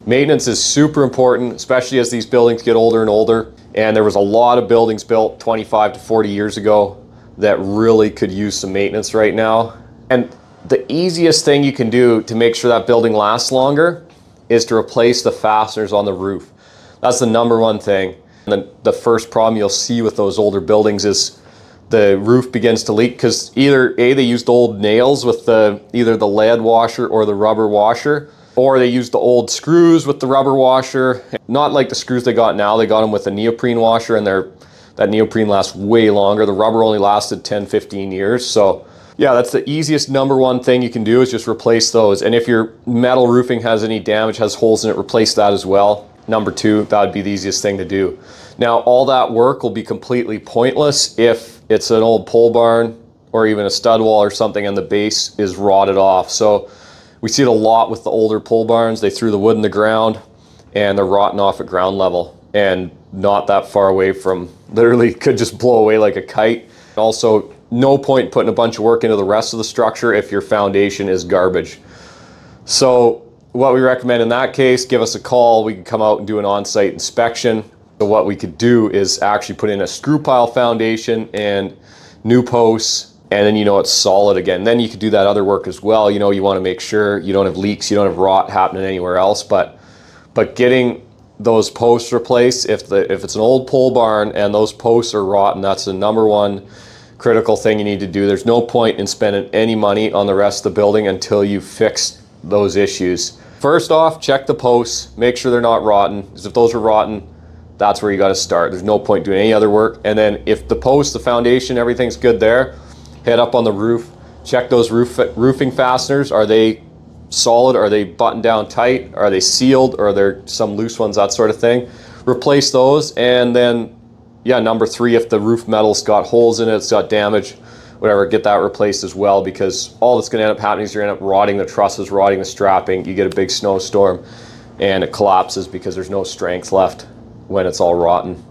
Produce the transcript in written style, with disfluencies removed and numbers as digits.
Maintenance is super important, especially as these buildings get older and older. And there was a lot of buildings built 25 to 40 years ago that really could use some maintenance right now. And the easiest thing you can do to make sure that building lasts longer is to replace the fasteners on the roof. That's the number one thing. And then the first problem you'll see with those older buildings is the roof begins to leak because either A, they used old nails with either the lead washer or the rubber washer, or they used the old screws with the rubber washer. Not like the screws they got now, they got them with a neoprene washer, and that neoprene lasts way longer. The rubber only lasted 10, 15 years. So yeah, that's the easiest number one thing you can do is just replace those. And if your metal roofing has any damage, has holes in it, replace that as well. Number two, that would be the easiest thing to do. Now, all that work will be completely pointless if it's an old pole barn or even a stud wall or something and the base is rotted off. So we see it a lot with the older pole barns. They threw the wood in the ground and they're rotting off at ground level and not that far away from, literally could just blow away like a kite. Also, no point putting a bunch of work into the rest of the structure if your foundation is garbage. So what we recommend in that case, give us a call. We can come out and do an on-site inspection. So what we could do is actually put in a screw pile foundation and new posts, and then it's solid again. Then you could do that other work as well. You want to make sure you don't have leaks, you don't have rot happening anywhere else. But getting those posts replaced, if it's an old pole barn and those posts are rotten, that's the number one critical thing you need to do. There's no point in spending any money on the rest of the building until you fix those issues. First off, check the posts, make sure they're not rotten, because if those are rotten, that's where you got to start. There's no point doing any other work. And then if the posts, the foundation, everything's good there, head up on the roof, check those roofing fasteners. Are they solid? Are they buttoned down tight? Are they sealed? Or are there some loose ones, that sort of thing? Replace those. And then, yeah, number three, if the roof metal's got holes in it, it's got damage, whatever, get that replaced as well, because all that's going to end up happening is you're going to end up rotting the trusses, rotting the strapping. You get a big snowstorm and it collapses because there's no strength left when it's all rotten.